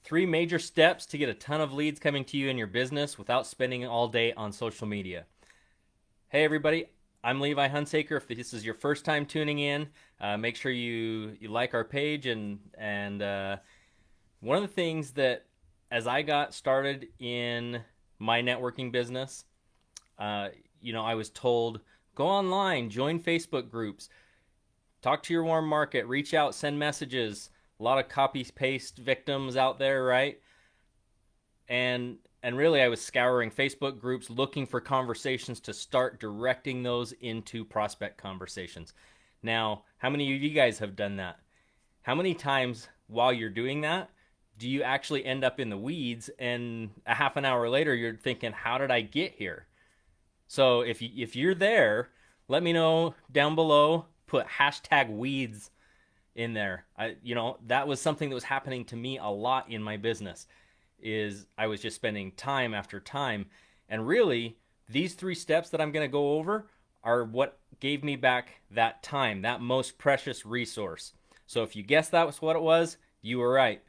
Three major steps to get a ton of leads coming to you in your business without spending all day on social media. Hey, everybody. I'm Levi Hunsaker. If this is your first time tuning in, make sure you like our page. And one of the things that, as I got started in my networking business, I was told go online, join Facebook groups, talk to your warm market, reach out, send messages. A lot of copy paste victims out there, right? And really, I was scouring Facebook groups looking for conversations to start directing those into prospect conversations. Now, how many of you guys have done that? How many times while you're doing that do you actually end up in the weeds, and a half an hour later you're thinking, how did I get here? So if you're there, let me know down below. Put hashtag weeds in there. That was something that was happening to me a lot in my business. Is I was just spending time after time, and really these three steps that I'm going to go over are what gave me back that time, that most precious resource. So if you guessed that was what it was, you were right.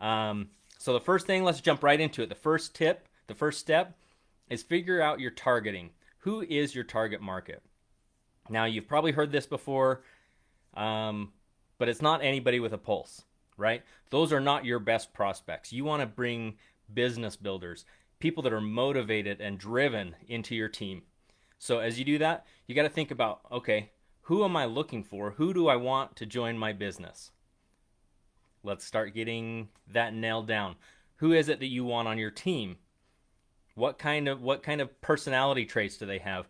So the first thing, let's jump right into it. The first tip, the first step, is figure out your targeting. Who is your target market? Now, you've probably heard this before, but it's not anybody with a pulse, right? Those are not your best prospects. You want to bring business builders, people that are motivated and driven into your team. So as you do that, you got to think about, okay, who am I looking for? Who do I want to join my business? Let's start getting that nailed down. Who is it that you want on your team? What kind of personality traits do they have?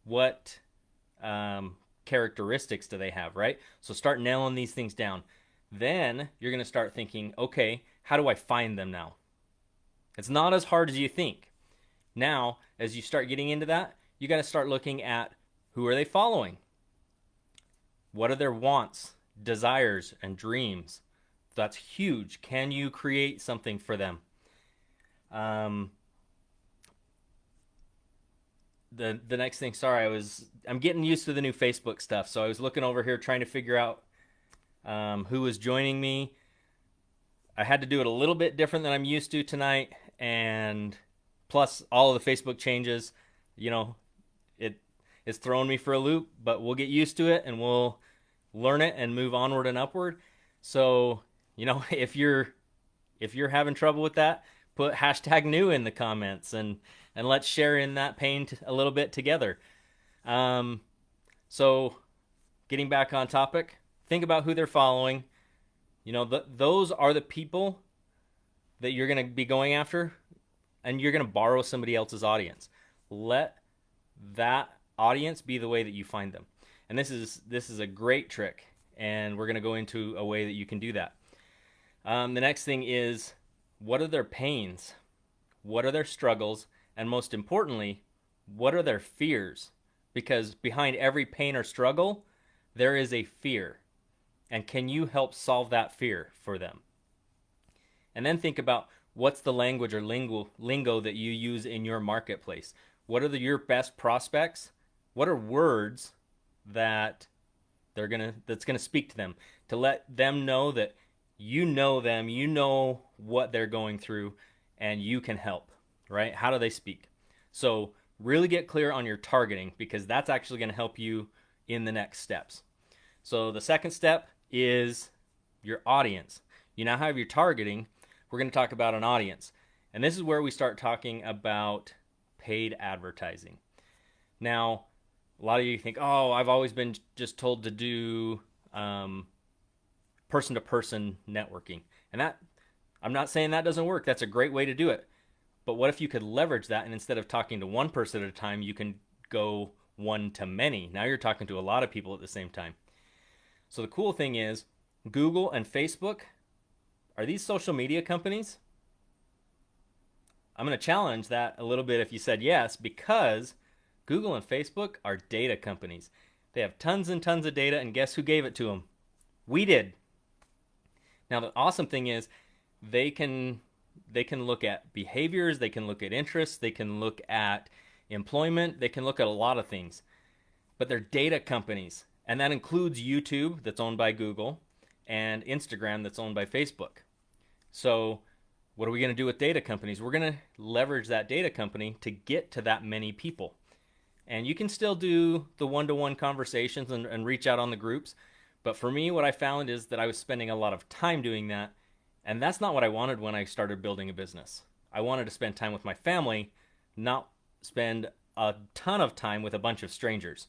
What characteristics do they have, right? So start nailing these things down. Then you're going to start thinking, okay, how do I find them now? It's not as hard as you think. Now, as you start getting into that, you got to start looking at who are they following? What are their wants, desires, and dreams? That's huge. Can you create something for them? The next thing, sorry, I'm getting used to the new Facebook stuff, so I was looking over here trying to figure out who was joining me. I had to do it a little bit different than I'm used to tonight, and plus all of the Facebook changes, it's thrown me for a loop, but we'll get used to it and we'll learn it and move onward and upward. So, if you're having trouble with that, put hashtag new in the comments and let's share in that pain a little bit together. So getting back on topic, think about who they're following. Those are the people that you're going to be going after, and you're going to borrow somebody else's audience. Let that audience be the way that you find them. And this is a great trick, and we're going to go into a way that you can do that. The next thing is, what are their pains? What are their struggles? And most importantly, what are their fears? Because behind every pain or struggle, there is a fear. And can you help solve that fear for them? And then think about, what's the language or lingo that you use in your marketplace? What are your best prospects? What are words that that's gonna speak to them, to let them know that you know them, you know what they're going through, and you can help, right? How do they speak? So really get clear on your targeting, because that's actually going to help you in the next steps. So the second step is your audience. You now have your targeting. We're going to talk about an audience. And this is where we start talking about paid advertising. Now, a lot of you think, oh, I've always been just told to do person-to-person networking. And that, I'm not saying that doesn't work. That's a great way to do it. But what if you could leverage that, and instead of talking to one person at a time, you can go one to many? Now you're talking to a lot of people at the same time. So the cool thing is, Google and Facebook, are these social media companies? I'm going to challenge that a little bit if you said yes, because Google and Facebook are data companies. They have tons and tons of data, and guess who gave it to them? We did. Now the awesome thing is, they can look at behaviors, they can look at interests, they can look at employment, they can look at a lot of things. But they're data companies, and that includes YouTube, that's owned by Google, and Instagram, that's owned by Facebook. So what are we going to do with data companies? We're going to leverage that data company to get to that many people. And you can still do the one-to-one conversations and reach out on the groups. But for me, what I found is that I was spending a lot of time doing that. And that's not what I wanted when I started building a business. I wanted to spend time with my family, not spend a ton of time with a bunch of strangers.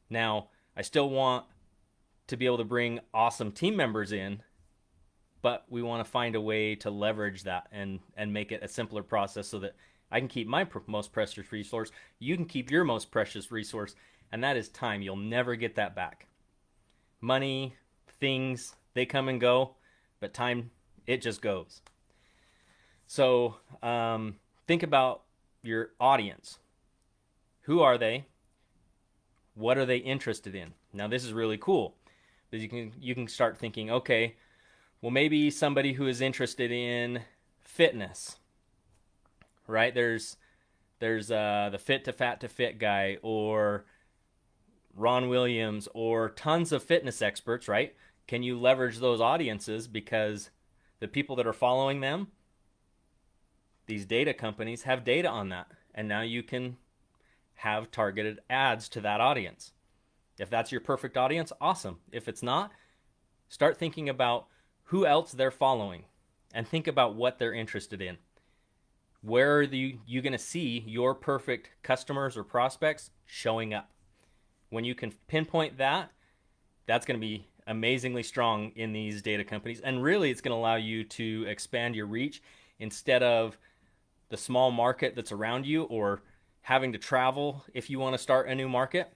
Now, I still want to be able to bring awesome team members in, but we want to find a way to leverage that and make it a simpler process so that I can keep my most precious resource, you can keep your most precious resource, and that is time. You'll never get that back. Money, things, they come and go, but time, it just goes. So think about your audience. Who are they? What are they interested in? Now this is really cool because you can start thinking, okay, well maybe somebody who is interested in fitness, right? There's the Fit to Fat to Fit guy, or Ron Williams, or tons of fitness experts, right? Can you leverage those audiences because the people that are following them, these data companies have data on that, and now you can have targeted ads to that audience. If that's your perfect audience, awesome. If it's not, start thinking about who else they're following and think about what they're interested in. Where are you going to see your perfect customers or prospects showing up? When you can pinpoint that, that's going to be amazingly strong in these data companies. And really, it's going to allow you to expand your reach instead of the small market that's around you or having to travel if you want to start a new market.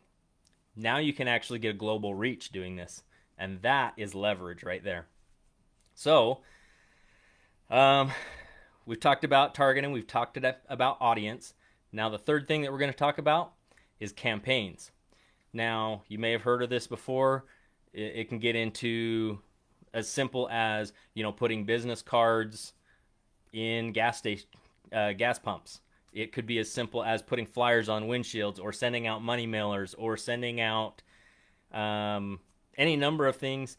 Now you can actually get a global reach doing this. And that is leverage right there. So, we've talked about targeting. We've talked about audience. Now, the third thing that we're going to talk about is campaigns. Now, you may have heard of this before. It can get into as simple as, putting business cards in gas pumps. It could be as simple as putting flyers on windshields, or sending out money mailers, or sending out any number of things.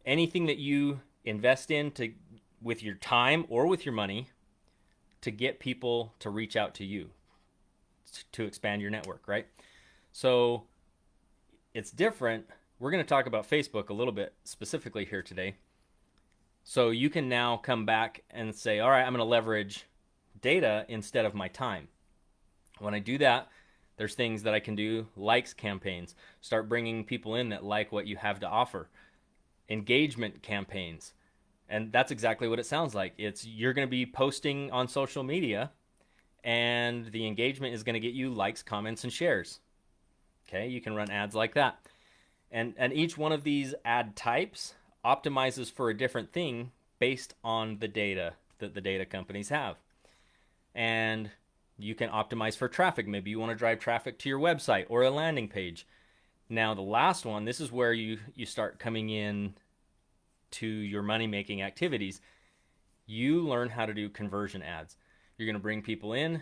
Anything that you invest in with your time or with your money to get people to reach out to you, to expand your network, right? So it's different. We're going to talk about Facebook a little bit specifically here today. So you can now come back and say, all right, I'm going to leverage data instead of my time. When I do that, there's things that I can do, likes campaigns, start bringing people in that like what you have to offer, engagement campaigns. And that's exactly what it sounds like. You're going to be posting on social media, and the engagement is going to get you likes, comments, and shares. Okay, you can run ads like that. And each one of these ad types optimizes for a different thing based on the data that the data companies have. And you can optimize for traffic. Maybe you want to drive traffic to your website or a landing page. Now, the last one, this is where you start coming in to your money-making activities. You learn how to do conversion ads. You're going to bring people in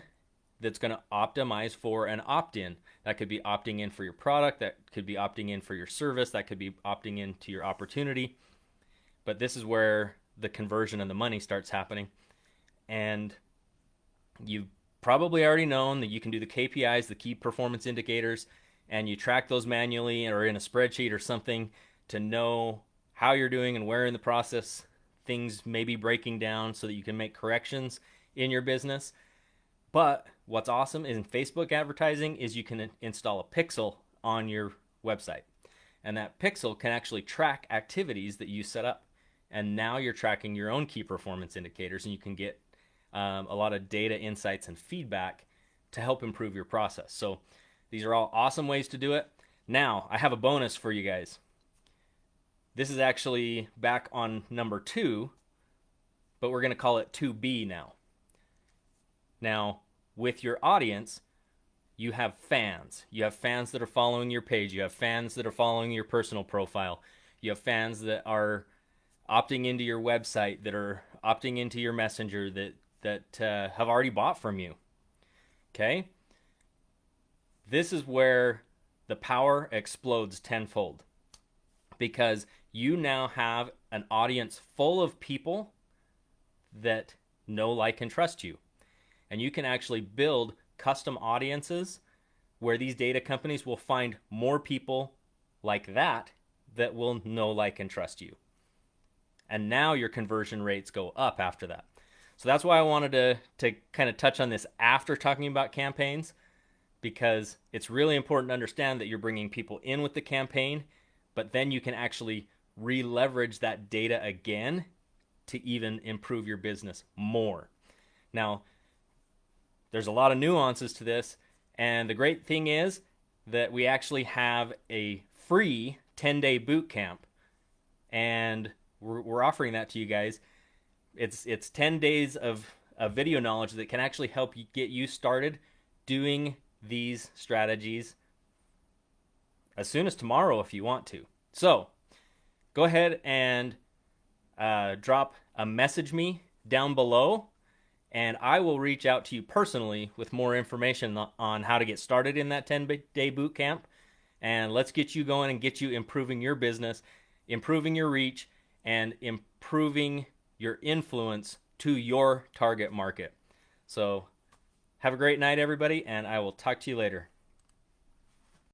that's going to optimize for an opt-in. That could be opting in for your product. That could be opting in for your service. That could be opting into your opportunity. But this is where the conversion and the money starts happening. And you've probably already known that you can do the KPIs, the key performance indicators, and you track those manually or in a spreadsheet or something to know how you're doing and where in the process things may be breaking down so that you can make corrections in your business. But what's awesome in Facebook advertising is you can install a pixel on your website. And that pixel can actually track activities that you set up. And now you're tracking your own key performance indicators, and you can get a lot of data insights and feedback to help improve your process. So these are all awesome ways to do it. Now, I have a bonus for you guys. This is actually back on number 2, but we're going to call it 2B now. Now, with your audience, you have fans. You have fans that are following your page. You have fans that are following your personal profile. You have fans that are opting into your website, that are opting into your messenger, that have already bought from you. Okay? This is where the power explodes tenfold, because you now have an audience full of people that know, like, and trust you. And you can actually build custom audiences where these data companies will find more people like that that will know, like, and trust you. And now your conversion rates go up after that. So that's why I wanted to kind of touch on this after talking about campaigns, because it's really important to understand that you're bringing people in with the campaign, but then you can actually re-leverage that data again to even improve your business more. Now, there's a lot of nuances to this, and the great thing is that we actually have a free 10-day boot camp, and we're offering that to you guys. It's 10 days of video knowledge that can actually help you get you started doing these strategies as soon as tomorrow if you want to. So go ahead and drop a message me down below, and I will reach out to you personally with more information on how to get started in that 10-day boot camp. And let's get you going and get you improving your business, improving your reach, and improving your influence to your target market. So have a great night, everybody, and I will talk to you later.